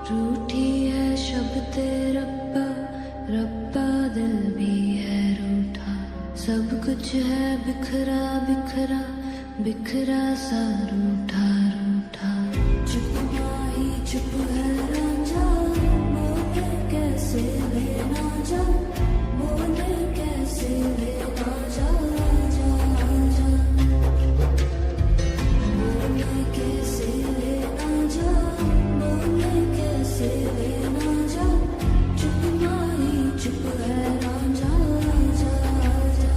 रूठी है शब्द रब्बा रब्बा, दिल भी है रूठा। सब कुछ है बिखरा बिखरा बिखरा सा, रूठा रूठा। चुप माही चुप है रांझा, बोले कैसे लेना जा, बोले कैसे लेना जा, जा जा। बोले कैसे लेना जा, बोले कैसे लेना जा। चुप माही चुप है रांझा, जा जा।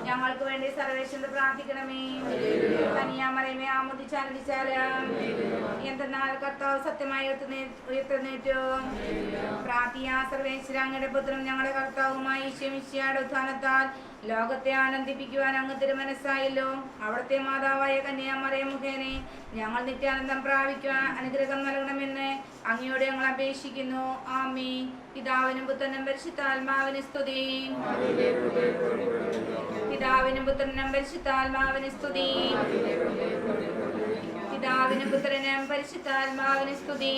ഞങ്ങൾക്ക് വേണ്ടി സർവേശ്വരനോട് പ്രാർത്ഥിക്കണമേ. കന്യാമറിയമേ ആമോദിച്ചാലും എന്തെന്നാൽ കർത്താവ് സത്യമായി ഉയർത്തുന്നേറ്റു. പ്രാർത്ഥിയ സർവേശ്വര, അങ്ങയുടെ പുത്രനും ഞങ്ങളുടെ കർത്താവുമായി ഈശോമിശിഹായുടെ ഉത്ഥാനത്താൽ ലോകത്തെ ആനന്ദിപ്പിക്കുവാൻ അങ്ങ് തിരുമനസ്സായല്ലോ. അവിടുത്തെ മാതാവായ കന്യാമറിയം മുഖേനെ ഞങ്ങൾ നിത്യാനന്ദം പ്രാപിക്കുവാൻ അനുഗ്രഹം നൽകണമെന്ന് അങ്ങയോട് ഞങ്ങൾ അപേക്ഷിക്കുന്നു. ആമേൻ. പിതാവിനും പുത്രനും പരിശുദ്ധാത്മാവിന് സ്തുതി. പിതാവിനും പുത്രനും പരിശുദ്ധാത്മാവിന് സ്തുതി. പിതാവിനും പുത്രനും പരിശുദ്ധാത്മാവിന് സ്തുതി.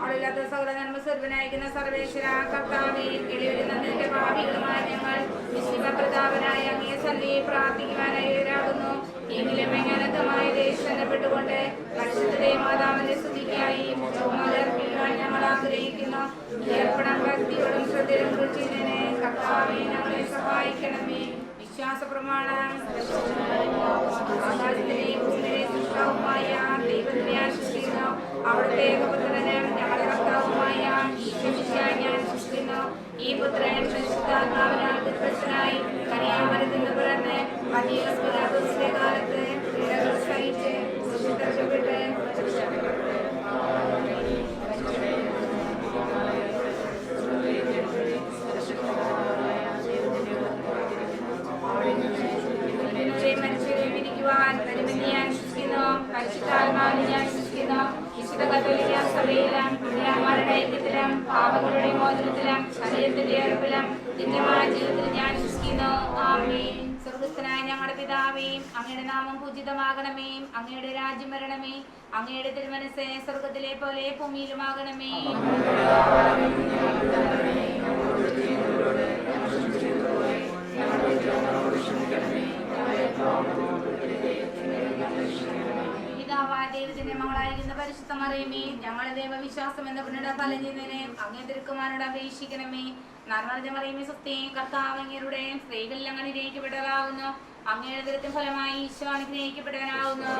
അവളില്ലാത്ത സകല നന്മ സർവനായിരിക്കുന്ന സർവേശ്വര കർത്താവേ, എളിയവരും നന്ദിന്റെ ഭാവികളുമായ ഞങ്ങൾ വിശുദ്ധപ്രതാപനായ അങ്ങയെ സന്നിധിയിൽ പ്രാർത്ഥിക്കുവാനായിരുന്നു. എങ്കിലും അനന്തമായ ദേശപ്പെട്ടുകൊണ്ട് പരിശുദ്ധ മാതാവിന്റെ സ്തുതിക്കായി അർപ്പിക്കുവാൻ ഞങ്ങൾ ആഗ്രഹിക്കുന്നു. ഏർപ്പെടാൻ ഭക്തിയോടും ശ്രദ്ധയും കുറിച്ചതിനെ കർത്താവേ ഞങ്ങളെ സഹായിക്കണമേ. വിശ്വാസ പ്രമാണം ആകാശത്തിലെയും ഭൂമിയിലെയും സൃഷ്ടാവുമായ ദൈവത്തെ ആശ്വസിക്കുന്നു. അവിടുത്തെ ഏകപുത്രനും ഞങ്ങളുടെ കർത്താവുമായ ഈശോമിശിഹായെ ഞാൻ വിശ്വസിക്കുന്നു. ഈ പുത്രൻ പരിശുദ്ധാത്മാവിനാൽ ഗർഭസ്ഥനായി കന്യാമറിയത്തിൽ പിറന്ന് പന്തിയോസ് പിലാത്തോസിന്റെ കാലത്ത് പീഡകൾ സഹിച്ച് ക്രൂശിക്കപ്പെട്ട് മനുഷ്യരെ വിധിക്കുവാൻ വരുമെന്ന് ഞാൻ വിശ്വസിക്കുന്നു. പരിശുദ്ധാത്മാവിനെ ഞാൻ വിശ്വസിക്കുന്നു. വിശുദ്ധ കത്തോലിക്ക സഭയിലും പുണ്യവാന്മാരുടെ ഐക്യത്തിലും പാപങ്ങളുടെ മോചനത്തിലും ശരീരത്തിന്റെ ഉറപ്പിലും നിത്യമായ ജീവിതത്തിൽ ഞാൻ വിശ്വസിക്കുന്നു. ആമേൻ. സ്വർഗ്ഗസ്ഥനായ ഞങ്ങളുടെ പിതാവേ, അങ്ങയുടെ നാമം പൂജിതമാകണമേ. അങ്ങയുടെ രാജ്യം വരണമേ. അങ്ങയുടെ തിരുമനസ്സ് സ്വർഗ്ഗത്തിലെ പോലെ ഭൂമിയിലുമാകണമേ. പിതാവായ ദൈവത്തിന്റെ മകളായിരിക്കുന്ന പരിശുദ്ധ മറിയമേ, ഞങ്ങളുടെ ദൈവവിശ്വാസം എന്ന പുണ്യയുടെ ഫലം ചെയ്യുന്നതിനെ അങ്ങേ തിരുക്കുമാരനോട് അപേക്ഷിക്കണമേ. നന്മ മറിയമേ സ്വസ്തി, കർത്താവ് അങ്ങയുടെ സ്ത്രീകളിൽ അങ്ങ് അനുഗ്രഹിക്കപ്പെട്ടതാകുന്നു. അങ്ങയുടെ ദൈവത്തിൻ ഫലമായി ഈശോ അനുഗ്രഹിക്കപ്പെട്ടവനാകുന്നു.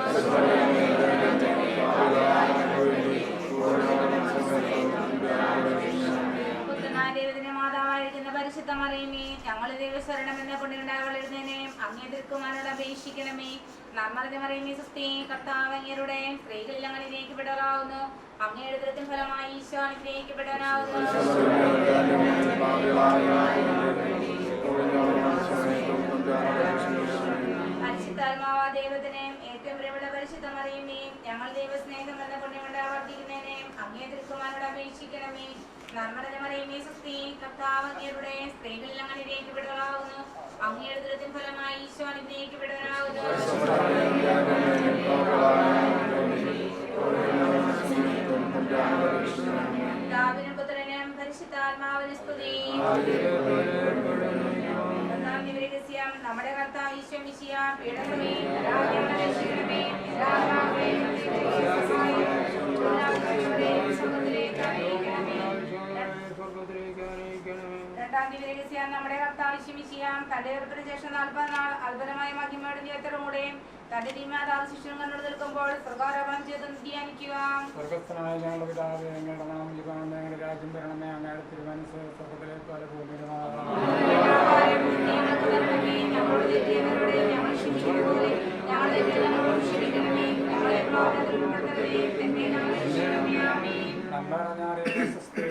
പുത്രനായ ദൈവത്തിന്റെ മാതാവായിരിക്കുന്ന പരിശുദ്ധ പരിശുദ്ധമറിയമേ, ഞങ്ങൾ ദൈവശരണം എന്ന കൊണ്ടുണ്ടായി വളരുന്നതിനെ അങ്ങേ തിരുക്കുമാരോട് അപേക്ഷിക്കണമേ. നന്മറിയമേ സുസ്ഥി, കർത്താവ് അങ്ങയുടെ സ്ത്രീകളിൽ അങ്ങനെ അനുഗ്രഹിക്കപ്പെട്ടവളാവുന്നു. അങ്ങയുടെ ഉദരത്തിൻ ഫലമായി ഈശോ അനുഗ്രഹിക്കപ്പെട്ടവനാവുന്നു. പരിശുദ്ധാത്മാവാ ദൈവത്തിനെ ഏറ്റവും പ്രിയപ്പെട്ട പരിശുദ്ധമറിയമേ, ഞങ്ങൾ ദൈവസ്നേഹം എന്ന കൊണ്ടുണ്ടായി വർദ്ധിക്കുന്നതിനെ അങ്ങേ തിരുക്കുമാരോട് അപേക്ഷിക്കണമേ. നന്മറിയമേ സുസ്ഥി, കർത്താവ് അങ്ങയുടെ സ്ത്രീകളിൽ അങ്ങനെ അനുഗ്രഹിക്കപ്പെട്ടവളാവുന്നു. അങ്ങയുടെ ഉദരത്തിൻ ഫലമായി ഈശോ അനുഗ്രഹിക്കപ്പെട്ടവനാവുന്നു. പിതാവിനും പുത്രനും പരിശുദ്ധാത്മാവിനും സ്തുതി. നമ്മുടെ കർത്താവ് ഈശോ മിശിഹ പീഡനമേ രക്ഷിക്കണമേ. രണ്ടാം ദിവസം നമ്മുടെ കർത്താവ് ഈശോ മിശിഹ തന്റെ ഉയർപ്പിന് ശേഷം 40 നാൾ അത്ഭുതമായ മഹിമയുടെ ജയത്തോടുകൂടെയും തന്റെ ദിമാതാവ് ശിഷ്യനും കണ്ടു നിൽക്കുമ്പോൾ സ്വർഗാരോപണം ചെയ്ത് ധ്യാനിക്കുക. സ്വർഗസ്ഥനായ ഞങ്ങളുടെ പിതാവേ, ഞങ്ങളുടെ നാമം ജീവനാമേ, ഞങ്ങളുടെ രാജ്യം വരണമേ, അങ്ങയുടെ തിരുമനസ്സ് സ്വർഗത്തിലെ പോലെ ഭൂമിയിലുമാകണം.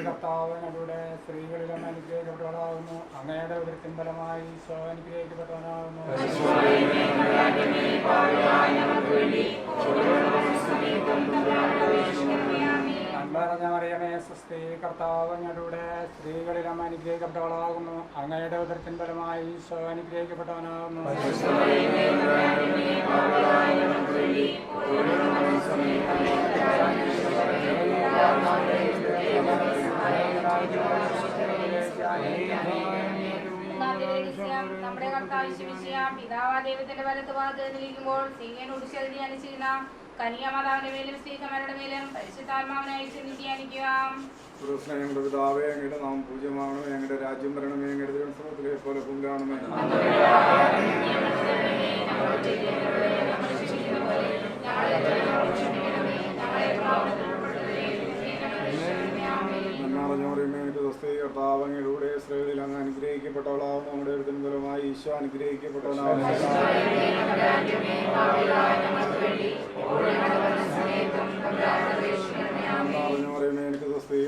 കർത്താവിനവിടെ സ്ത്രീകളിലും അനുഗ്രഹിക്കപ്പെട്ടവളാകുന്നു. അങ്ങയുടെ ഉദരത്തിൻ ഫലമായി ഈശോ അനുഗ്രഹിക്കപ്പെട്ടവനാകുന്നു. മറിയമേ സ്വസ്തി, കർത്താവിനവിടെ സ്ത്രീകളിലും അനുഗ്രഹിക്കപ്പെട്ടവളാകുന്നു. അങ്ങയുടെ ഉദരത്തിൻ ഫലമായി ഈശോ അനുഗ്രഹിക്കപ്പെട്ടവനാകുന്നു. നമ്മുടെ കർത്താവ് പിതാവാ ദൈവത്തിന്റെ വലത്ത് ഭാഗത്തിരിക്കുമ്പോൾ സീകനോട് ചെറുതി അനുസരിക്കുന്ന കന്യാമാതാവിന്റെ മേലും സ്ത്രീകന്മാരുടെ മേലും പരിശുദ്ധാത്മാവിനായി ധ്യാനിക്കുക. ഞങ്ങളുടെ പിതാവേ, അങ്ങയുടെ നാമം പൂജ്യമാകണമേ, ഞങ്ങളുടെ രാജ്യം വരണമേ, ഞങ്ങളുടെ തിരുവനന്തപുരത്തിലെ പോലെ ഭൂമിയിലാണമേ. കർത്താവ് അങ്ങയുടെ സ്ത്രീകളിൽ അങ്ങ് അനുഗ്രഹിക്കപ്പെട്ടവളാവുന്നു. നമ്മുടെ ഉദരത്തിൻ ഫലമായി ഈശോ അനുഗ്രഹിക്കപ്പെട്ടവനാവുന്നു.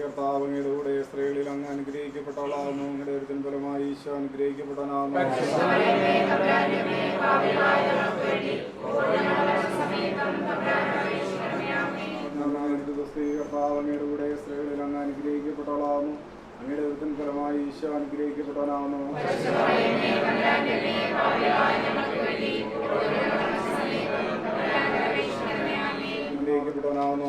കർത്താവ് അങ്ങയുടെ കൂടെ സ്ത്രീകളിൽ അങ്ങ് അനുഗ്രഹിക്കപ്പെട്ടവളാവുന്നു. നമ്മുടെ ഉദരത്തിൻ ഫലമായി ഈശോ അനുഗ്രഹിക്കപ്പെട്ടവനാവുന്നു. കർത്താവ് അങ്ങയുടെ കൂടെ സ്ത്രീകളിൽ അങ്ങ് അനുഗ്രഹിക്കപ്പെട്ടവളാവുന്നു. അങ്ങയുടെ ഉദരത്തിൻ ഫലമായി ഈശോ അനുഗ്രഹിക്കപ്പെട്ടവനാവുന്നു. അനുഗ്രഹിക്കപ്പെട്ടവനാവുന്നു.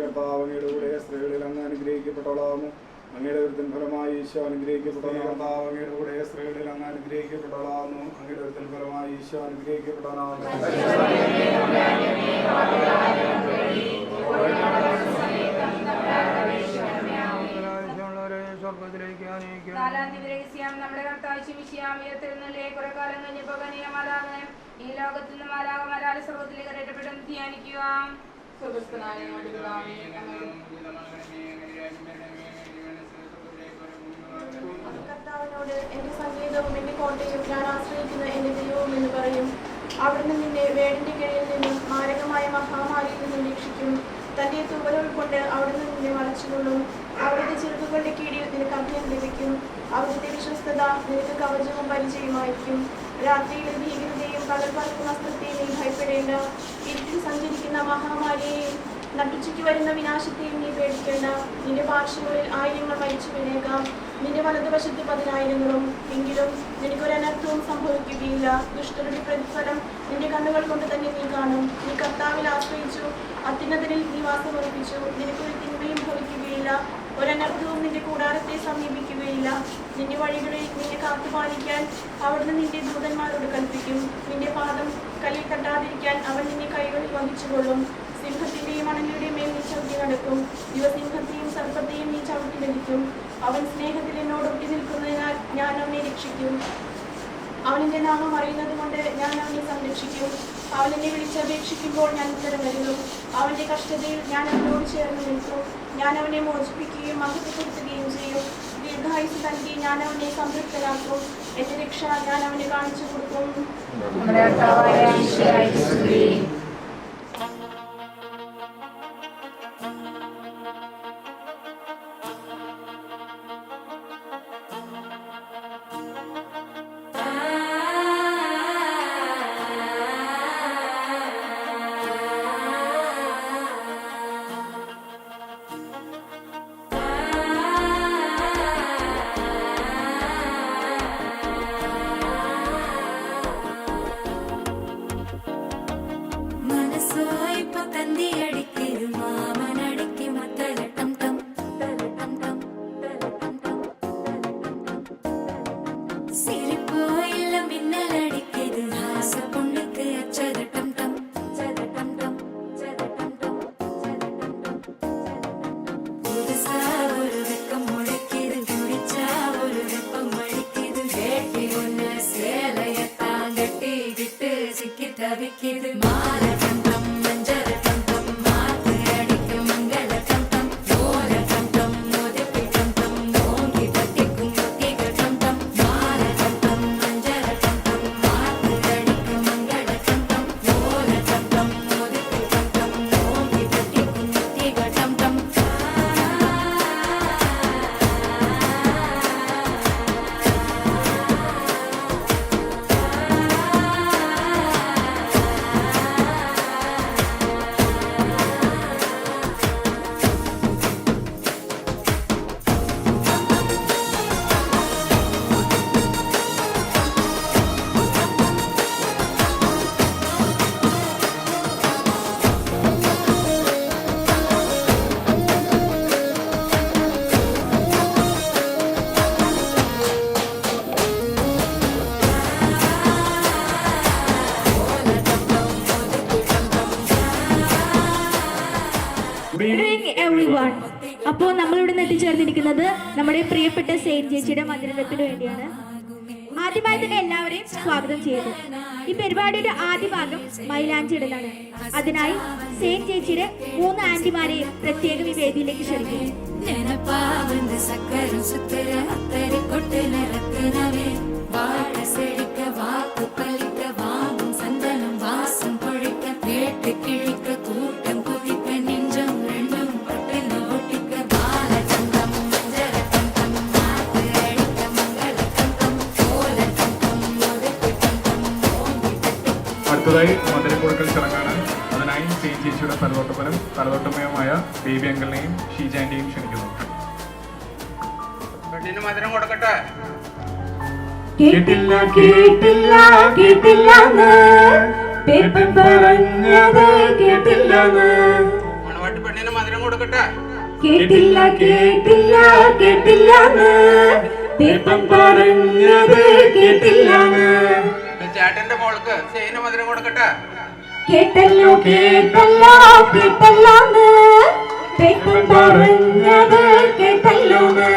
കർത്താവ് അങ്ങയുടെ കൂടെ സ്ത്രീകളിൽ അങ്ങ് അനുഗ്രഹിക്കപ്പെട്ടവളാവുന്നു. അങ്ങയുടെ ഉദരത്തിൻ ഫലമായി ഈശോ അനുഗ്രഹിക്കപ്പെട്ടവനാവുന്നു. കർത്താവ് അങ്ങയുടെ കൂടെ സ്ത്രീകളിൽ അങ്ങ് അനുഗ്രഹിക്കപ്പെട്ടവളാവുന്നു. അങ്ങയുടെ ഉദരത്തിൻ ഫലമായി ഈശോ അനുഗ്രഹിക്കപ്പെട്ടവനാവുന്നു. നാലാം ദിവസം നമ്മുടെ കർത്താവ് ഉയർത്തെഴുന്നള്ളി കുറെ കാലം കഴിഞ്ഞപ്പോൾ കന്യാമാതാവ് ഈ ലോകത്തിൽ നിന്ന് മാലാഖമാരാൽ സ്വർഗ്ഗത്തിലേക്ക് കയറ്റപ്പെടും ധ്യാനിക്കുക. കർത്താവിനോട് എന്റെ സംഗീതവും എന്റെ കോട്ടയും ഞാൻ ആശ്രയിക്കുന്ന എന്റെ ദൈവവും എന്ന് പറയും. അവിടുന്ന് നിന്നെ വേടിന്റെ കീഴിൽ നിന്നും മാരകമായ മഹാമാരിയിൽ നിന്നും രക്ഷിക്കും. തന്റെ തൂവലുകൾ കൊണ്ട് അവിടുന്ന് നിന്നെ വളച്ചുകൊള്ളും. അവിടുത്തെ ചെറുക്കുകളുടെ കീഴിൽ നിനക്ക് അഭയം ലഭിക്കും. അവിടുത്തെ വിശ്വസ്തത നിനക്ക് കവചവും പരിചയമായിരിക്കും. രാത്രിയിലെ ഭീകരതയും പകൽ പറക്കുന്ന അസ്ത്രത്തെയും നീ ഭയപ്പെടേണ്ട. ഇരുട്ടിൽ സഞ്ചരിക്കുന്ന മഹാമാരിയെയും നട്ടുച്ചയ്ക്ക് വരുന്ന വിനാശത്തെയും നീ പേടിക്കേണ്ട. നിന്റെ പാർശ്വങ്ങളിൽ 1000 മരിച്ചു വീണേക്കാം, നിന്റെ വലതുവശത്ത് 10,000. എങ്കിലും നിനക്കൊരനർത്ഥവും സംഭവിക്കുകയില്ല. ദുഷ്ടരുടെ പ്രതിഫലം നിന്റെ കണ്ണുകൾ കൊണ്ട് തന്നെ നീ കാണും. നീ കർത്താവിൽ ആശ്രയിച്ചു, അത്യുന്നതനിൽ നീ വാസമുറപ്പിച്ചു. നിനക്കൊരു തിന്മയും ഭവിക്കുകയില്ല, ഒരനർത്ഥവും നിന്റെ കൂടാരത്തെ സമീപിക്കുകയില്ല. നിന്റെ വഴികളിൽ നിന്നെ കാത്തുപാലിക്കാൻ അവിടുന്ന് നിന്റെ ദൂതന്മാരോട് കൽപ്പിക്കും. നിന്റെ പാദം കല്ലിൽ തട്ടാതിരിക്കാൻ അവൻ നിന്നെ കൈകളിൽ വഹിച്ചുകൊള്ളും. സിംഹത്തിന്റെയും അണലിയുടെയും മേൽ നീ ചവിട്ടി നടക്കും. യുവസിംഹത്തെയും സർപ്പത്തെയും നീ ചവിട്ടി ലഭിക്കും. അവൻ സ്നേഹത്തിൽ എന്നോട് ഒട്ടി നിൽക്കുന്നതിനാൽ ഞാൻ അവനെ രക്ഷിക്കും. അവൻ എൻ്റെ നാമം അറിയുന്നത് കൊണ്ട് ഞാൻ അവനെ സംരക്ഷിക്കും. അവൻ എന്നെ വിളിച്ചപേക്ഷിക്കുമ്പോൾ ഞാൻ ഉത്തരം നൽകും. അവൻ്റെ കഷ്ടതയിൽ ഞാൻ അവനോട് ചേർന്ന് നിൽക്കും. ഞാൻ അവനെ മോചിപ്പിക്കുകയും മഹത്വപ്പെടുത്തുകയും ചെയ്യും. ദീർഘായുസ് നൽകി ഞാൻ അവനെ സംതൃപ്തരാക്കും. എൻ്റെ രക്ഷ ഞാൻ അവന് കാണിച്ചു കൊടുക്കും. നമ്മുടെ കർത്താവായ ഈശോയെ സ്തുതി. മനസ്സായിപ്പോ തന്തിയടിക്കരു മാമനടിക്ക് മത്തലട്ടം ടം തലട്ടം ടം തലട്ടം ടം സിരിപ്പോയില്ല മിന്നലടിക്കരു ഹാസ പൊണ്ണുക്ക് അച്ചതട്ടം ടം ചതട്ടം ടം ചതട്ടം ടം പുതുസാ ഒരു വെക്കം മുഴക്കിയത് കുടിച്ചാ ഒരു വെപ്പം മഴിക്കിയത് കേട്ടി ഒന്ന് സേലയത്താൻ കെട്ടി കിട്ട് ചിക്കി തവിക്കിത് മാലട്ടം ടം മഞ്ചരട്ടം ടം മാത്ത് അടിക്ക് മംഗളട്ടം ടം ഓലട്ടം ടം മോദിപ്പിട്ടം ടം ഓങ്കി തട്ടിക്കും മുത്തികട്ടം ടം മാലട്ടം ടം മഞ്ചരട്ടം ടം മാത്ത് അടിക്ക് മംഗളട്ടം ടം ഓലട്ടം ടം മോദിപ്പിട്ടം ടം ഓങ്കി തട്ടിക്കും മുത്തികട്ടം ടം എവ്രിവൺ. അപ്പോൾ നമ്മളിവിടെ നിന്ന് എത്തിച്ചേർന്നിരിക്കുന്നത് നമ്മുടെ പ്രിയപ്പെട്ട സെയിന്റ് ചേച്ചിയുടെ മന്ദിരത്തിന് വേണ്ടിയാണ്. ആദ്യമായി തന്നെ എല്ലാവരെയും സ്വാഗതം ചെയ്യുന്നു. ഈ പരിപാടിയുടെ ആദ്യ ഭാഗം മൈലാഞ്ചിടലാണ്. അതിനായി സെയിന്റ് ചേച്ചിയുടെ 3 ആന്റിമാരെയും പ്രത്യേകം ഈ വേദിയിലേക്ക് ക്ഷണിക്കുന്നു. നെനപ്പാവந்து சக்கரம் சுத்துற அத்தரி கொட்டு நிறத்தினவே வாழ செழிக்க வாக்கு பலிக்க வாங்கும் சந்தனம் வாசம் பொழிக்க கேட்டு கிழிக்க கூட்டம் குதிக்க நெஞ்சம் ரெண்டும் பட்டுன்னு ஒட்டிக்க பாலச்சந்தம் மஞ்சரத்தந்தம் மாத்து அடிக்க மங்களத்தந்தம் கோலத்தந்தம் ஒதுக்குத்தந்தம் ஓங்கி தட்டிக்கும். അടുത്തതായി മധുരം കൊടുക്കൽ ചടങ്ങാണ്. അതിനായി സെയിന്റ് ചേച്ചിയുടെ തലതൊട്ടപ്പനും തലതൊട്ടമ്മയുമായ ബേബി അങ്കിളിനെയും ഷീജാന്റിയും ക്ഷണിക്കുന്നു. പെണ്ണിന് മധുരം കൊടുക്കട്ടെ. കേട്ടില്ല കേട്ടില്ല കേട്ടില്ലാന്ന് പേപ്പൻ പറഞ്ഞത് കേട്ടില്ലാന്ന്. മണവാട്ടി പെണ്ണിന് മധുരം കൊടുക്കട്ടെ. കേട്ടില്ല കേട്ടില്ല കേട്ടില്ലാന്ന് പേപ്പൻ പറഞ്ഞത് കേട്ടില്ലാന്ന്. ചേട്ടന്റെ മോൾക്ക് സെയിന് മധുരം കൊടുക്കട്ടെ. കേട്ടല്ലോ കേട്ടല്ലോ കേട്ടല്ലോന്ന് പേപ്പൻ പറഞ്ഞത് കേട്ടല്ലോന്ന്.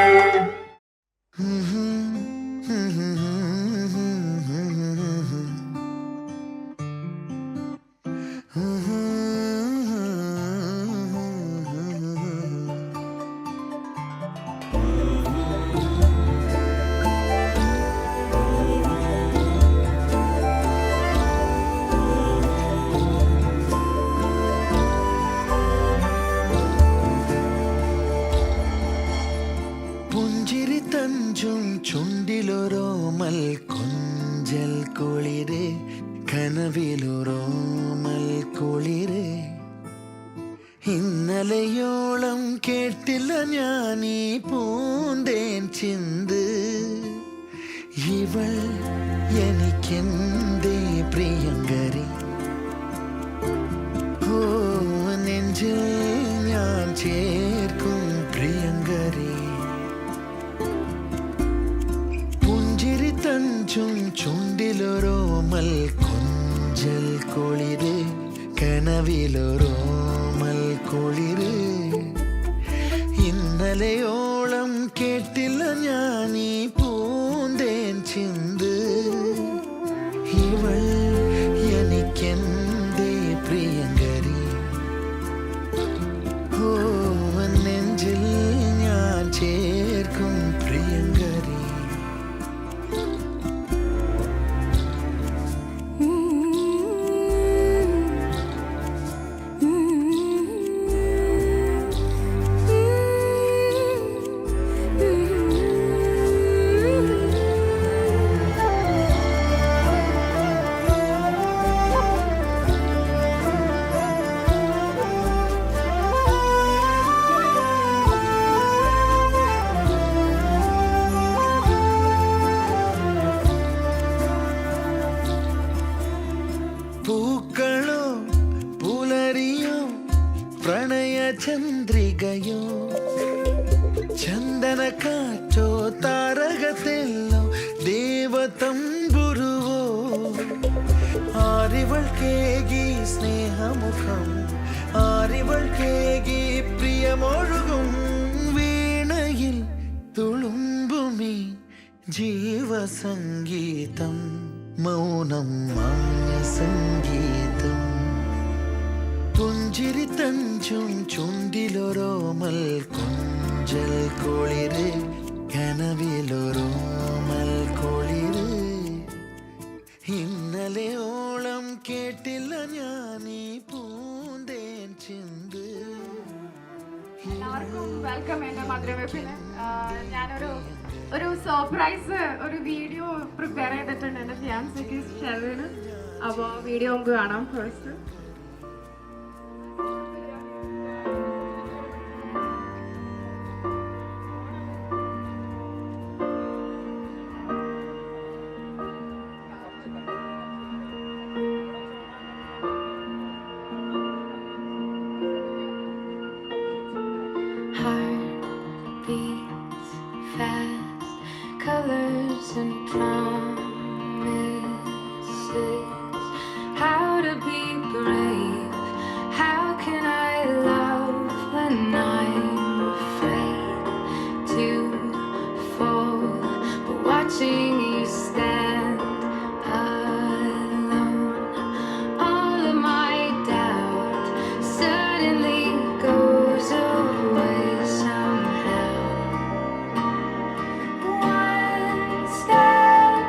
പുഞ്ചിരി തഞ്ചും ചുണ്ടിലൊരോമൽ കൊഞ്ചൽ കുളിര് കനവിലൊരോമൽ കുളിര് ഇന്നലെയോളം കേട്ടില്ല ഞാനീ പൂന്തേൻ ചിന്ത് ഇവൾ എനിക്കെന്തേ പ്രിയങ്കരി ഓ നെഞ്ചിൽ ഞാൻ ചേർക്കും പ്രിയങ്കരി പുഞ്ചിരി തഞ്ചും ചുണ്ടിലൊരോമൽ കൊഞ്ചൽ കുളിര് കനവിലൊരോമൽ കുളിര് ഇന്നലെയോളം കേട്ടില്ല ഞാനീ പൂന്തേൻ ചിന്ത് ಮಾತೆಲ್ಲೋ ದೇವತಂಬುರುವೋ ആരിവൾക്കേകി സ്നേഹമുഖം ആരിവൾക്കേകി പ്രിയമൊഴുകും വീണയിൽ തുളുമ്പുമീ ജീവസംഗീതം മൗനം മാന്യസംഗീതം പുഞ്ചിരി തഞ്ചും ചുണ്ടിലൊരോമൽ കൊഞ്ചൽ കൊളിര് കനവിലൊരോമൽ കൊളിര് ഇന്നലെയോളം കേട്ടില്ല ഞാനീ പൂന്തേൻ ചിന്ത്. എല്ലാവർക്കും വെൽക്കം എൻ്റെ മധുരവെപ്പിന്. ഞാനൊരു സർപ്രൈസ് ഒരു വീഡിയോ പ്രിപ്പയർ ചെയ്തിട്ടുണ്ട് എൻ്റെ ഫിയാൻസിക്ക് ഷെറിന്. അപ്പോൾ വീഡിയോ നമുക്ക് കാണാം first. Heartbeats fast, colors and promises. How to be brave? How can I love when I'm afraid to fall? But watching you stand alone, all of my doubt suddenly goes away somehow. One step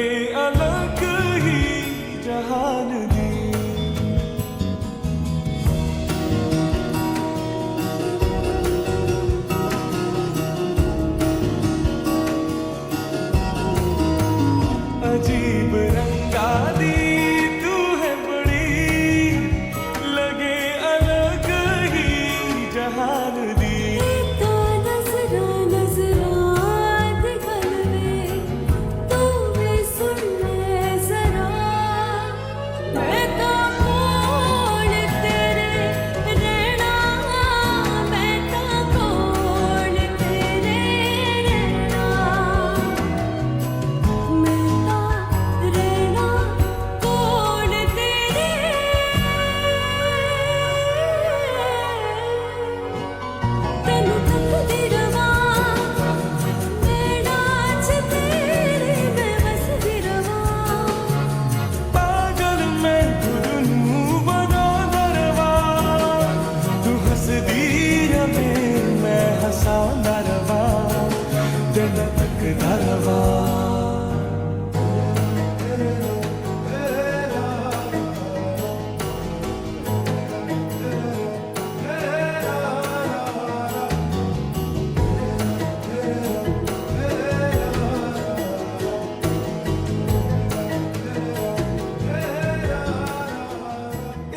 लगे अलग ही जहान दी अजीब रंगा दी तू है बड़ी लगे अलग ही जहान दी तो नजरा नजरा दिखल में तू भी सुन ले जरा मैं तो कोल तेरे रहना मैं तो कोल तेरे रहना मैं तो रहना कोल तेरे तनु तकदी रवा मेरा च तेरे मैं बसदी रवा पागल मैं खुद नू बना दरवा तू हंस दी रवे मैं हंसा रवा दिन तक दरवा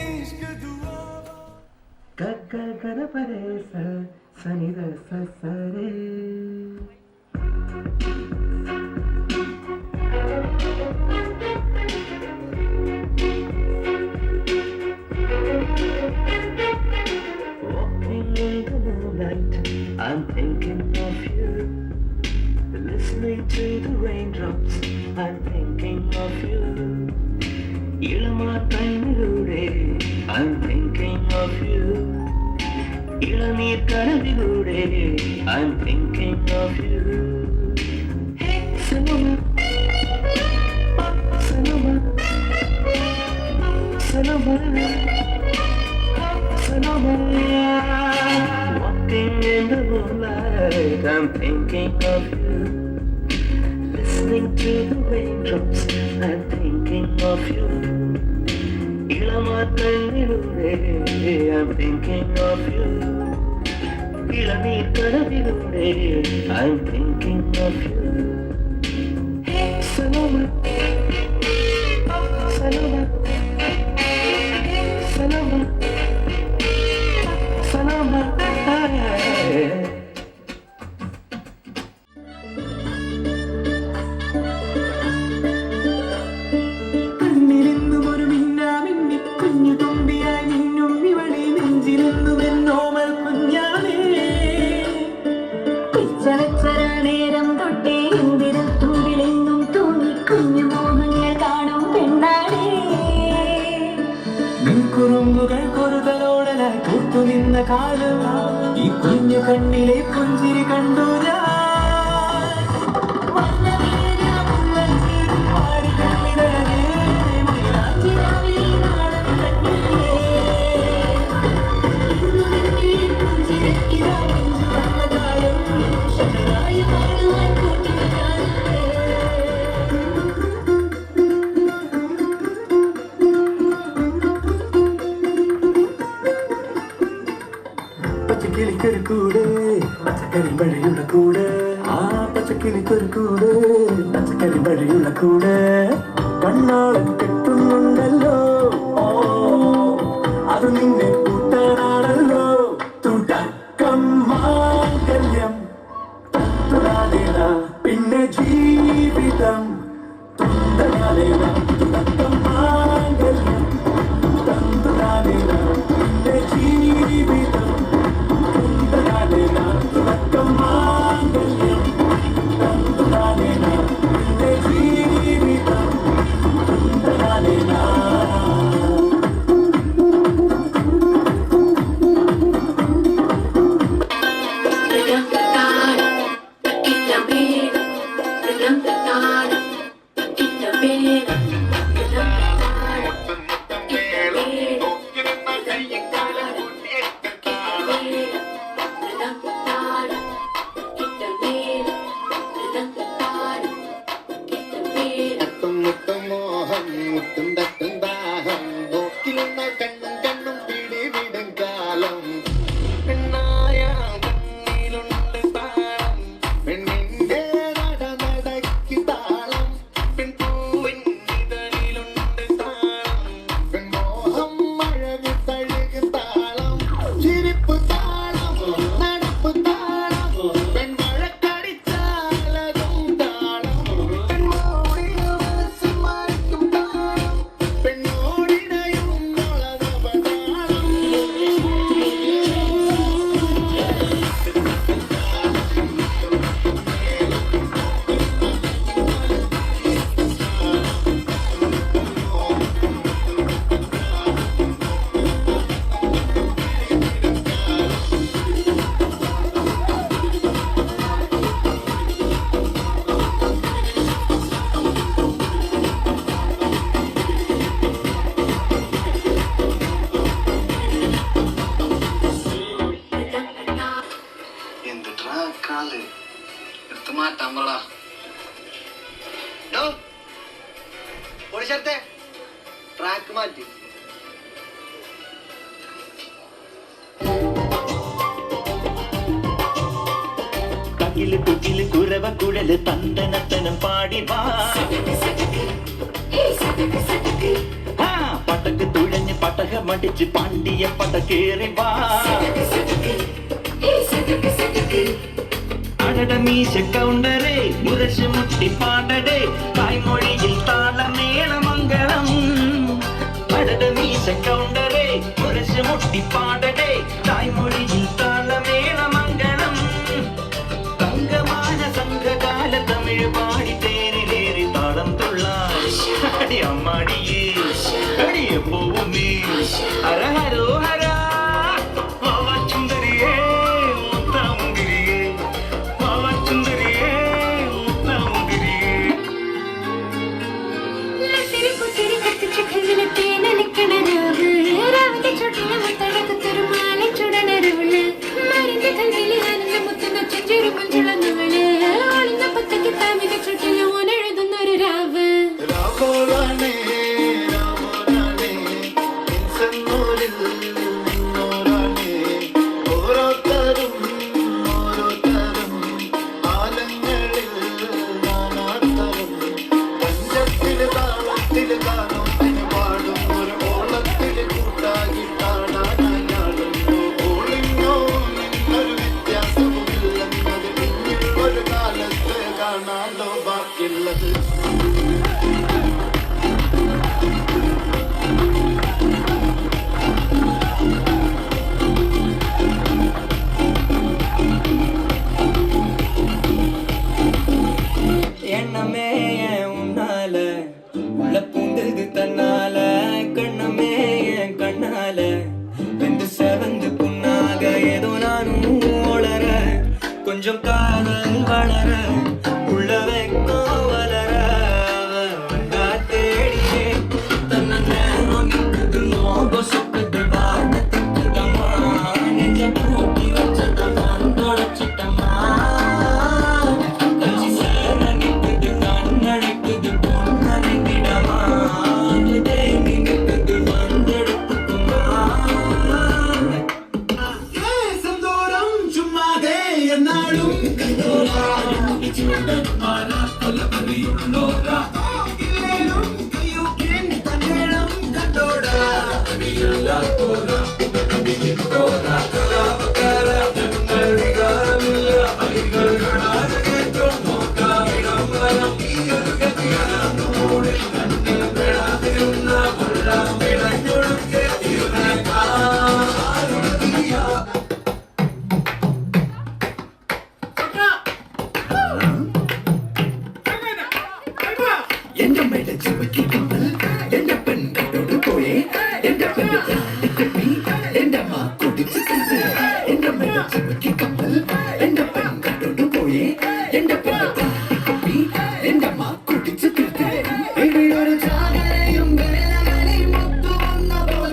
इश्क दुआ गगगन परे स सनिद स सरे Walking in the moonlight, I'm thinking of you. Listening to the raindrops, I'm thinking of you. ഇളമാൻ കണ്ണിലൂടെ I'm thinking of you. ഇളനീർ കനവിലൂടെ I'm thinking of you. Hey, Sonoma, Sonoma, Sonoma, Sonoma. Walking in the moonlight, I'm thinking of you. Listening to the raindrops, I'm thinking of you. ഇളമാക്കണ്ണിലൂടെ I'm thinking of you. ഇളനീർ കനവിലൂടെ I'm thinking of you. Hey, Sonoma, Sonoma, Sonoma, Sonoma. കണ്ണിലെന്നും ഒരു മിന്നാമിന്നി കുഞ്ഞു തുമ്പിയായി നിന്നും ഇവളെ നെഞ്ചിലെന്നും എന്നോമൽ കുഞ്ഞാണേ പിച്ചവച്ചര നേരം തൊട്ടേ എന്തിരം തുമ്പിലെന്നും തൂങ്ങി കുഞ്ഞു മോഹങ്ങൾ കാണും പെണ്ണാടേ നിൻ കുറുമ്പുകൾ കൊറുതലോടലായി പൂത്തു നിന്ന കാലം ഈ കുഞ്ഞു കണ്ണിലെ പുഞ്ചിരി കണ്ടു ഞാൻ പച്ചക്കിളിക്കൊരു കൂട് പച്ചക്കറി വഴിയുള്ള കൂട് ആ പച്ചക്കിളിക്കൊരു കൂട് പച്ചക്കറി വഴിയുള്ള കൂട് കണ്ണാളം കെട്ടുന്നുണ്ടല്ലോ ഓ അത് നിന്നെ കൂട്ടാനാണല്ലോ തുടക്കം മാംഗല്യം തുടാലേന പിന്നെ ജീവിതം തുണ്ടനാലേന തുടക്കം മാംഗല്യം തുടാലേന പിന്നെ ജീവിതം തുണ്ടനാലേന തുടക്കം മാംഗല്യം തുടാലേന പിന്നെ ജീവിതം തുണ്ടനാലേന മുത്തും മുത്തും മോഹം മുത്തും തട്ടും ദാഹം നോക്കിലുന്ന കണ്ണും കണ്ണും പിടിവിടും കാലം പെണ്ണായ കണ്ണിലുണ്ട് താളം പെണ്ണിന്റെ നടനടയ്ക്ക് താളം പെൺപൂവിൻ ഇതളിലുണ്ട് താളം പെൺമോഹം അഴകു തഴുകു താളം ചിരിപ്പു താളം നടപ്പു താളം പെൺമഴക്കടിച്ചാലതും താളം പെൺമോടിയ മനസ്സ് മറിക്കും താളം പെണ്ണോടിടയും മുളകപതാളം എന്തിട്ടാ കാല് എടുത്ത് മാറ്റാൻ പറടാ ഓടിച്ചേർത്തെ ട്രാക്ക് മാറ്റി കകില് കുകില് കുരവ കുഴല് തന്തനത്തനം പാടി വാ ആ, പടക്ക് തുഴഞ്ഞ് പടകമടിച്ച് പാണ്ടിയ പടക്കേറി വാ അടട മീശ കൗണ്ടറേ മുരശ് മുട്ടി പാടടേ തായ്മൊഴിയിൽ താളമേളമംഗളം അടട മീശ കൗണ്ടറേ മുരശ് മുട്ടി പാടടേ തായ്മൊഴിയിൽ താളമേളമംഗളം തങ്കമാന സംഘകാല തമിഴ് പാടി തേരിലേറി താളം തുള്ളാടി അമ്മാടിയേ അടിയെ പോവുമേ ഹര ഹരോ ഹര ചുന്ദരിയേ മുത്താമുന്തിരിയേ ചുന്ദരിയേ മുത്താമുന്തിരിയേ രാഘോളാണേ രാമോനാണേ ഇൻസന്നൂരിൽ നിന്നോരാണേ ഓരോരുത്തരും ആലങ്ങളിൽ നാനാത്തരം പഞ്ചത്തില് താളത്തില് ഗാനം പാടും ഒരു ഓളത്തില് കൂട്ടാകിട്ടാടാനാടുന്നു ഓളിങ്ങോ നിന്നൊരു വ്യത്യാസവുമില്ലെന്നത് പിന്നിൽ ഒരു കാലത്ത് കാണാലോ ബാക്കിയുള്ളത് எண்ணமே என் உன்னால உள்ள பூந்தது தன்னால கண்ணமே என் கண்ணால வெந்து செவந்து புண்ணாக ஏதோ நானும் வளர கொஞ்சம் காதல் வளர உள்ள வைக்கும் வளர வந்தா தேடியே தன்னை நேரம் நிற்குது லோகோ சொக்குது வார்த்தமா நெஞ்ச பூட்டி வச்சத தொலைச்சிட்டமா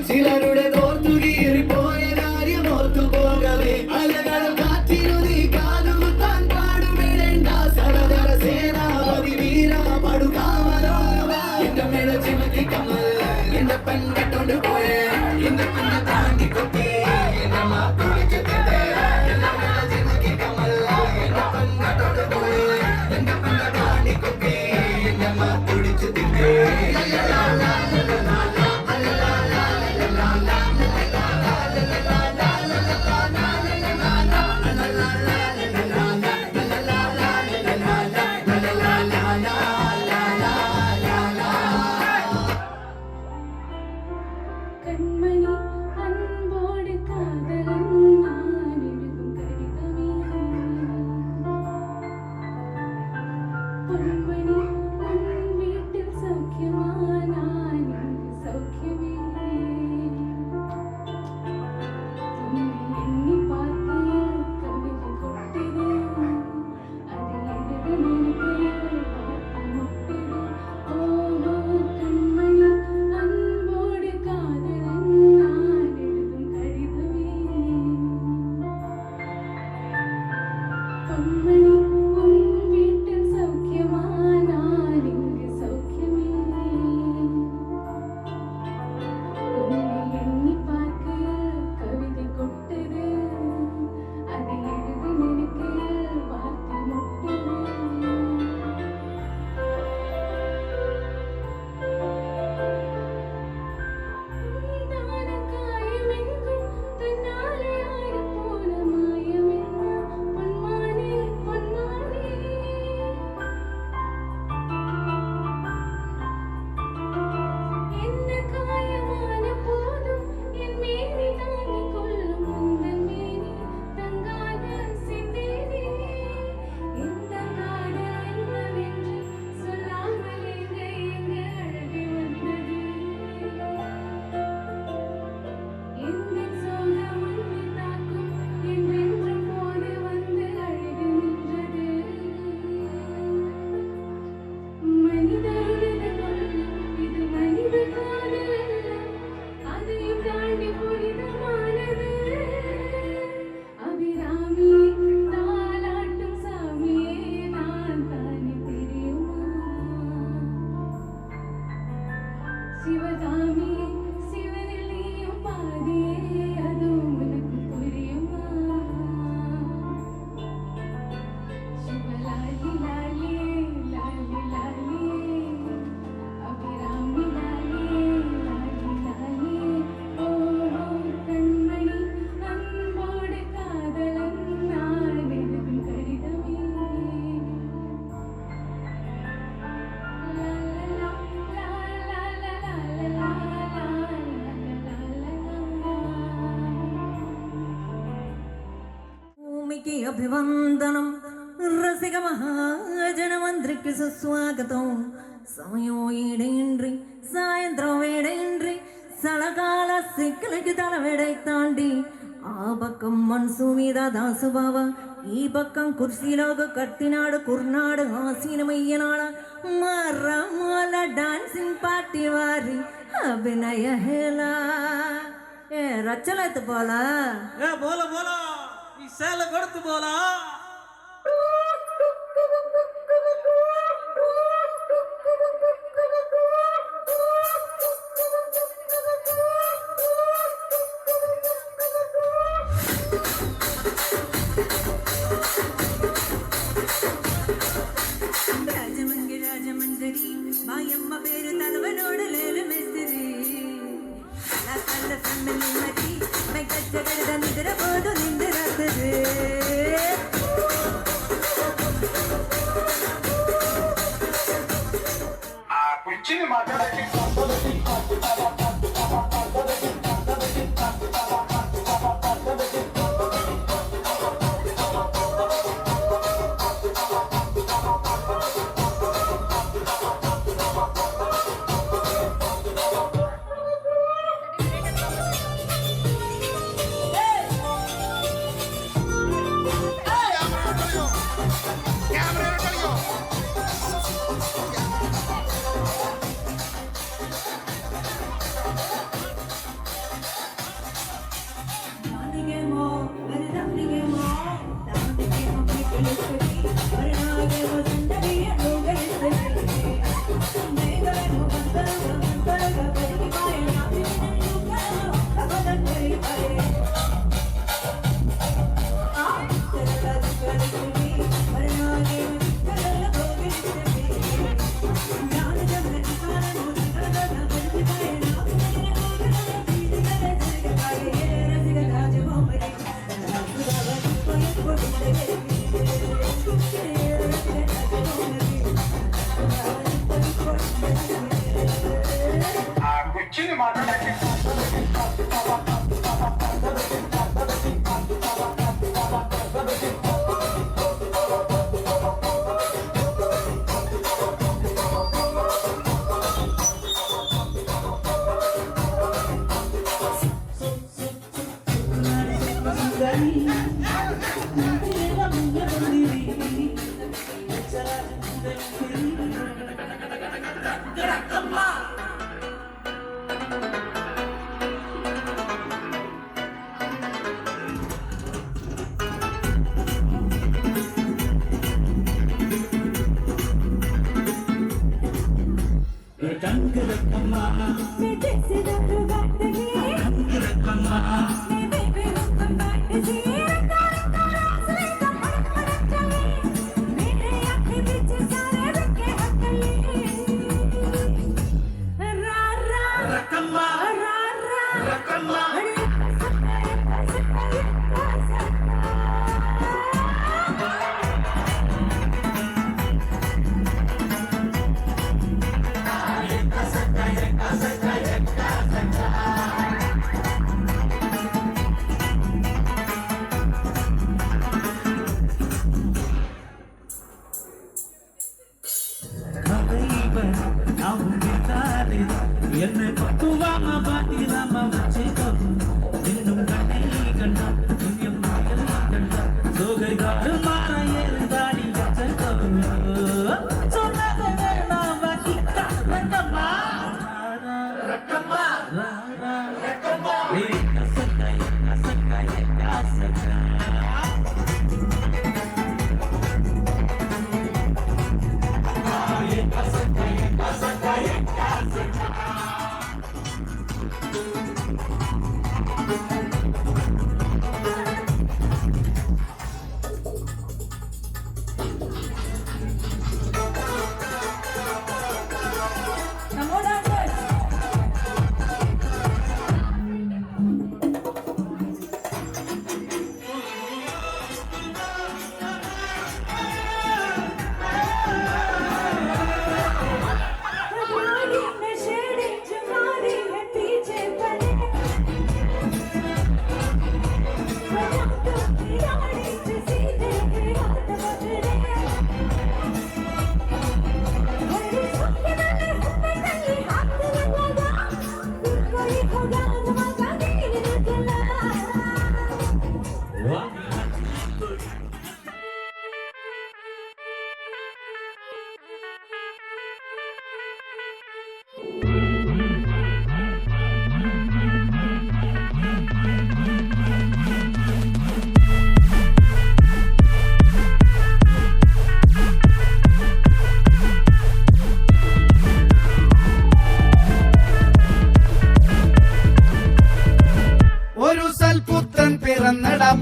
ചിലരുടെ തോർത്തുകീറി പോയ കാര്യം ഓർത്തു പോകവേ അലകളും കാറ്റിനുതി കാലുകുത്താൻ പാടുവിടേണ്ട സടതര സേനാപതി വീര പടുകാമലോ കുടിച്ചു തിന്നേ கண்மணி அன்போடு காதலன் நான் எழுதும் கடிதமே பொன்மணி உன் வீட்டில் சௌக்கியமா நான் இங்கு சௌக்கியமே உன்னை எண்ணி பார்க்கையில் கவிதை கொட்டிது அதை எழுத நினைக்கையில் வார்த்தை முட்டிது ஓஹோ கண்மணி அன்போடு காதலன் நான் எழுதும் கடிதமே பொன்மணி உன் வீட்டில் சௌக்கியமா நான் இங்கு சௌக்கியமே உன்னை எண்ணி பார்க்கையில் கவிதை கொட்டது அதை எழுத நினைக்கையில் வார்த்தை முட்டது தான காயமெங்கும் தன்னாலே ஆறிப் போன மாயமென்ன பொன்மானே பொன்மானே என்ன காயமான போதும் என் மேனி தாங்கிக் கொள்ளும் உந்தன் மேனி தங்காத செந்தேனே இந்த காதல் என்னவென்று சொல்லாமல் எங்க அழகு வந்தது எந்த சோகம் உன்னை தாக்கும் என்றென்றும் போது வந்து அழகு நின்றது மனிதருடைய கொள்ளும் இது மனித காதல் அல்ல அதையும் தாண்டி புனிதமானது அபிராமி தாலாட்டும் சாமியே நான் தானே தெரியுமா சிவகாமி சிவனில் நீயும் பாதியே அதுவும் உனக்கு புரியுமா சிவலாலி லாலியே லாலி லாலியே அபிராமி லாலியே லாலி லாலியே ஓஹோ கண்மணி அன்போடு காதலன் நான் எழுதும் கடிதமே భూమికి అభివందనం రసిక మహాజనమంత్రికి సుస్వాగతం సమయం ఈడేండ్రి సాయంత్రం వేడేండ్రి సలకాల సిక్కులకి తల వేడై తాండి ఆ పక్కం మనసు మీద దాసుబావ ఈ పక్కం కుర్సీలోకి కట్టినాడు కుర్నాడు ఆసీనమయ్యనాడ మా రామాల డాన్సింగ్ పార్టీ వారి అభినయ హేళా ఏ రచ్చలైతే పోలా போல போல நீ சேலை கொடுத்து போலா రాజమండ్రి మాయమ్మ పేరు తలవనోడు లేలు మెస్తిరి కళ్ళ కమ్మలి మతి మెగ్గడ నిద్రపోదు నిద్రతది కుర్చీని మాట్లాడే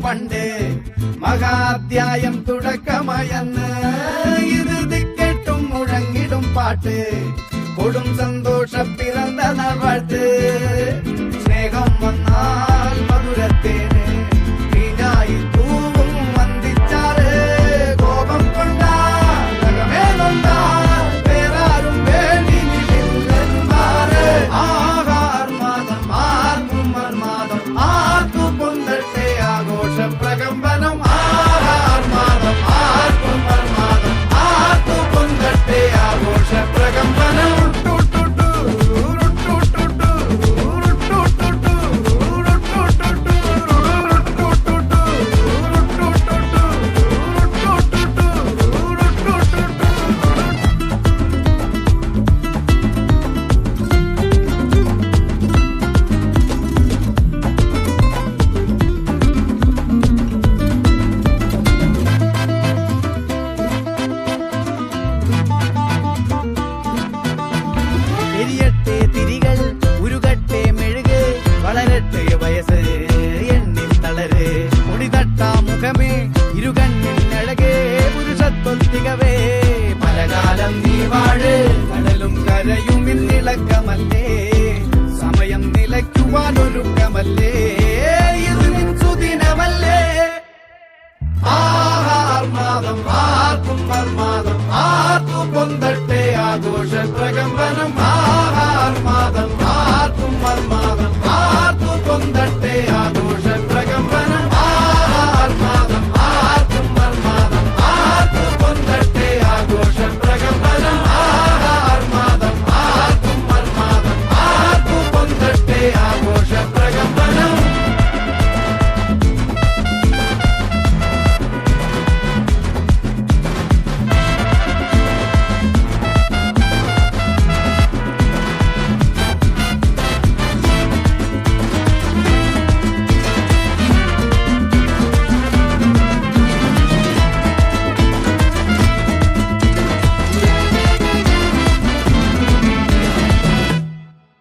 പണ്ട് മഹാധ്യായം തുടക്കമായെന്ന് ഇരുതിക്കെട്ടും മുഴങ്ങിടും പാട്ട് കൊടും സന്തോഷ പിറന്ന നാൾ വാഴ്ത്ത് സ്നേഹം വന്നാൽ മധുരത്തേന് വീഞ്ഞായി തൂവും വന്ദിച്ചാറ് കോപം കൊണ്ടാൽ വേറാരും വേണ്ടി നിൽക്കുമാറ് ആഹാർമാദം ആർക്കും മർമാദം ആർക്കു പൊന്തട്ടെ ആഘോഷ പ്രകമ്പനം ആഹാർമാദം ആർക്കും മർമാദം ആർക്കു പൊന്തട്ടെ ആഘോഷ പ്രകമ്പനം പലകാലം നീ വാഴ് കടലും കരയും ഇന്നിളക്കമല്ലേ സമയം നിലയ്ക്കുവാനൊരുക്കമല്ലേ ഇത് നിൻ സുദിനമല്ലേ ആഹാർമാദം ആർക്കും മർമാദം ആർക്കു പൊന്തട്ടെ ആഘോഷ പ്രകമ്പനം